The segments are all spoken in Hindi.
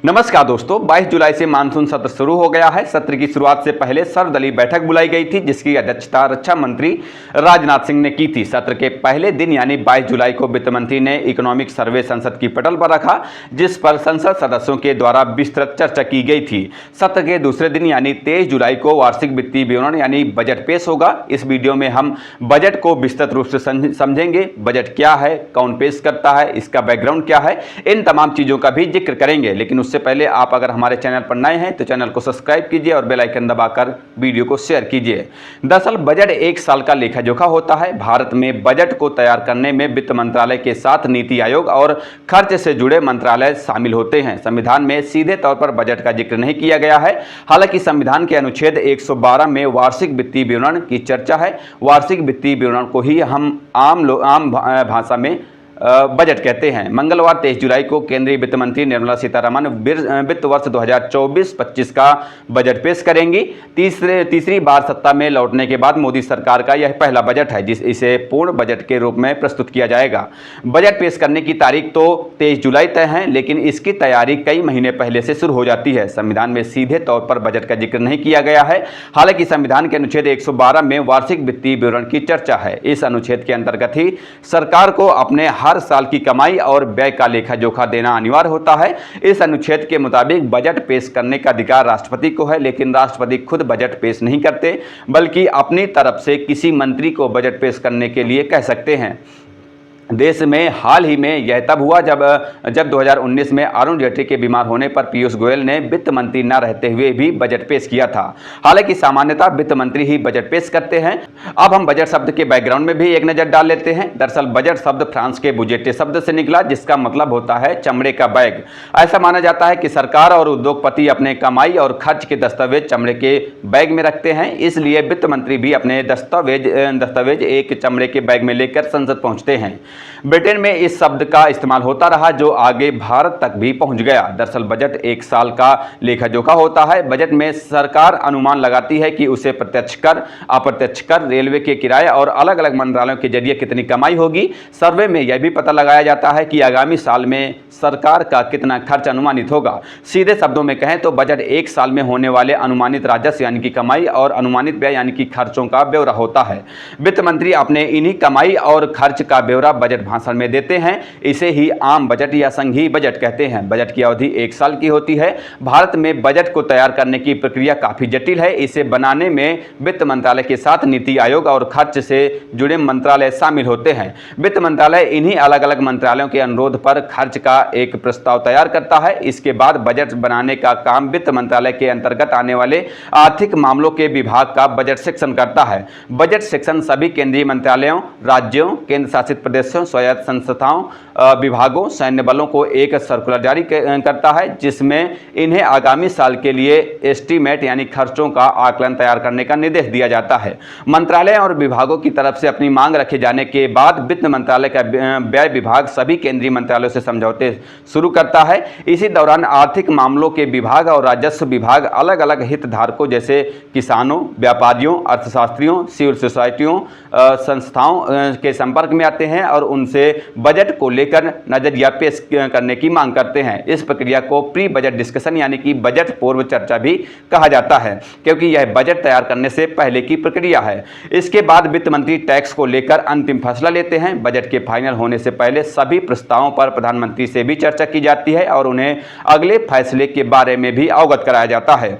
नमस्कार दोस्तों, 22 जुलाई से मानसून सत्र शुरू हो गया है। सत्र की शुरुआत से पहले सर्वदलीय बैठक बुलाई गई थी, जिसकी अध्यक्षता रक्षा मंत्री राजनाथ सिंह ने की थी। सत्र के पहले दिन यानी 22 जुलाई को वित्त मंत्री ने इकोनॉमिक सर्वे संसद की पटल पर रखा, जिस पर संसद सदस्यों के द्वारा विस्तृत चर्चा की गई थी। सत्र के दूसरे दिन यानी 23 जुलाई को वार्षिक वित्तीय विवरण यानी बजट पेश होगा। इस वीडियो में हम बजट को विस्तृत रूप से समझेंगे। बजट क्या है, कौन पेश करता है, इसका बैकग्राउंड क्या है, इन तमाम चीजों का भी जिक्र करेंगे। लेकिन उससे पहले आप अगर हमारे चैनल पर नए हैं तो चैनल को सब्सक्राइब कीजिए और बेल आइकन दबाकर वीडियो को शेयर कीजिए। दरअसल बजट एक साल का लेखा जोखा होता है। भारत में बजट को तैयार करने में वित्त मंत्रालय के साथ नीति आयोग और खर्च से जुड़े मंत्रालय शामिल होते हैं। संविधान में सीधे तौर पर बजट का जिक्र नहीं किया गया है। हालांकि संविधान के अनुच्छेद 112 में वार्षिक वित्तीय विवरण की चर्चा है। वार्षिक वित्तीय विवरण को ही हम आम भाषा में बजट कहते हैं। मंगलवार 23 जुलाई को केंद्रीय वित्त मंत्री निर्मला सीतारमण वित्त वर्ष 2024-25 का बजट पेश करेंगी। तीसरी बार सत्ता में लौटने के बाद मोदी सरकार का यह पहला बजट है इसे पूर्ण बजट के रूप में प्रस्तुत किया जाएगा। बजट पेश करने की तारीख तो 23 जुलाई तय है, लेकिन इसकी तैयारी कई महीने पहले से शुरू हो जाती है। संविधान में सीधे तौर पर बजट का जिक्र नहीं किया गया है। हालांकि संविधान के अनुच्छेद 112 में वार्षिक वित्तीय विवरण की चर्चा है। इस अनुच्छेद के अंतर्गत ही सरकार को अपने हर साल की कमाई और व्यय का लेखा जोखा देना अनिवार्य होता है। इस अनुच्छेद के मुताबिक बजट पेश करने का अधिकार राष्ट्रपति को है, लेकिन राष्ट्रपति खुद बजट पेश नहीं करते, बल्कि अपनी तरफ से किसी मंत्री को बजट पेश करने के लिए कह सकते हैं। देश में हाल ही में यह तब हुआ जब 2019 में अरुण जेटली के बीमार होने पर पीयूष गोयल ने वित्त मंत्री न रहते हुए भी बजट पेश किया था। हालांकि सामान्यतः वित्त मंत्री ही बजट पेश करते हैं। अब हम बजट शब्द के बैकग्राउंड में भी एक नजर डाल लेते हैं। दरअसल बजट शब्द फ्रांस के बुजेटे शब्द से निकला, जिसका मतलब होता है चमड़े का बैग। ऐसा माना जाता है कि सरकार और उद्योगपति अपने कमाई और खर्च के चमड़े के बैग में रखते हैं, इसलिए वित्त मंत्री भी अपने दस्तावेज एक चमड़े के बैग में लेकर संसद पहुंचते हैं। ब्रिटेन में इस शब्द का इस्तेमाल होता रहा, जो आगे भारत तक भी पहुंच गया। दरअसल बजट एक साल का लेखा जोखा होता है। बजट में सरकार अनुमान लगाती है कि उसे प्रत्यक्ष कर, अप्रत्यक्ष कर, रेलवे के किराए और अलग अलग मंत्रालयों के जरिए कितनी कमाई होगी। सर्वे में यह भी पता लगाया जाता है कि आगामी साल में सरकार का कितना खर्च अनुमानित होगा। सीधे शब्दों में कहें तो बजट एक साल में होने वाले अनुमानित राजस्व यानी कि कमाई और अनुमानित व्यय यानी कि खर्चों का ब्यौरा होता है। वित्त मंत्री अपने इन्हीं कमाई और खर्च का ब्यौरा बजट भाषण में देते हैं। इसे ही आम बजट या संघीय बजट कहते हैं। बजट की अवधि एक साल की होती है। भारत में बजट को तैयार करने की प्रक्रिया काफी जटिल है। इसे बनाने में वित्त मंत्रालय के साथ नीति आयोग और खर्च से जुड़े मंत्रालय शामिल होते हैं। वित्त मंत्रालय इन्हीं अलग अलग मंत्रालयों के अनुरोध पर खर्च का एक प्रस्ताव तैयार करता है। इसके बाद बजट बनाने का काम वित्त मंत्रालय के अंतर्गत आने वाले आर्थिक मामलों के विभाग का बजट सेक्शन करता है। बजट सेक्शन सभी केंद्रीय मंत्रालयों, राज्यों, केंद्र शासित प्रदेशों, स्वायत्त संस्थाओं, विभागों, सैन्य बलों को एक सर्कुलर जारी करता है, जिसमें इन्हें आगामी साल के लिए एस्टीमेट यानी खर्चों का आकलन तैयार करने का निर्देश दिया जाता है। मंत्रालय और विभागों की तरफ से अपनी मांग रखे जाने के बाद वित्त मंत्रालय का व्यय विभाग सभी केंद्रीय मंत्रालयों से समझौते शुरू करता है। इसी दौरान आर्थिक मामलों के विभाग और राजस्व विभाग अलग अलग हितधारकों जैसे किसानों, व्यापारियों, अर्थशास्त्रियों, सिविल सोसाइटियों, संस्थाओं के संपर्क में आते हैं और उनसे बजट को लेकर नजरिया पेश करने की मांग करते हैं। इस प्रक्रिया को प्री बजट डिस्कशन यानी कि बजट पूर्व चर्चा भी कहा जाता है, क्योंकि यह बजट तैयार करने से पहले की प्रक्रिया है। इसके बाद वित्त मंत्री टैक्स को लेकर अंतिम फैसला लेते हैं। बजट के फाइनल होने से पहले सभी प्रस्तावों पर प्रधानमंत्री से भी चर्चा की जाती है और उन्हें अगले फैसले के बारे में भी अवगत कराया जाता है।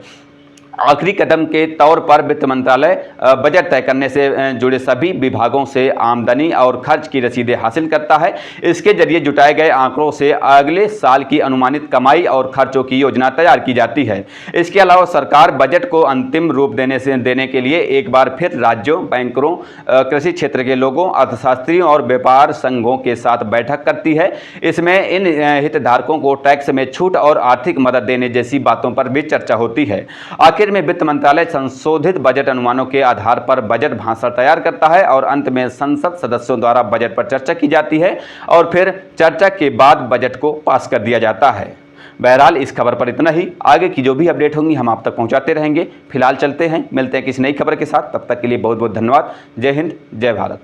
आखिरी कदम के तौर पर वित्त मंत्रालय बजट तय करने से जुड़े सभी विभागों से आमदनी और खर्च की रसीदें हासिल करता है। इसके जरिए जुटाए गए आंकड़ों से अगले साल की अनुमानित कमाई और खर्चों की योजना तैयार की जाती है। इसके अलावा सरकार बजट को अंतिम रूप देने के लिए एक बार फिर राज्यों, बैंकरों, कृषि क्षेत्र के लोगों, अर्थशास्त्रियों और व्यापार संघों के साथ बैठक करती है। इसमें इन हितधारकों को टैक्स में छूट और आर्थिक मदद देने जैसी बातों पर भी चर्चा होती है। आखिर में वित्त मंत्रालय संशोधित बजट अनुमानों के आधार पर बजट भाषण तैयार करता है और अंत में संसद सदस्यों द्वारा बजट पर चर्चा की जाती है और फिर चर्चा के बाद बजट को पास कर दिया जाता है। बहरहाल इस खबर पर इतना ही। आगे की जो भी अपडेट होंगी हम आप तक पहुंचाते रहेंगे। फिलहाल चलते हैं, मिलते हैं किसी नई खबर के साथ। तब तक के लिए बहुत बहुत धन्यवाद। जय हिंद, जय भारत।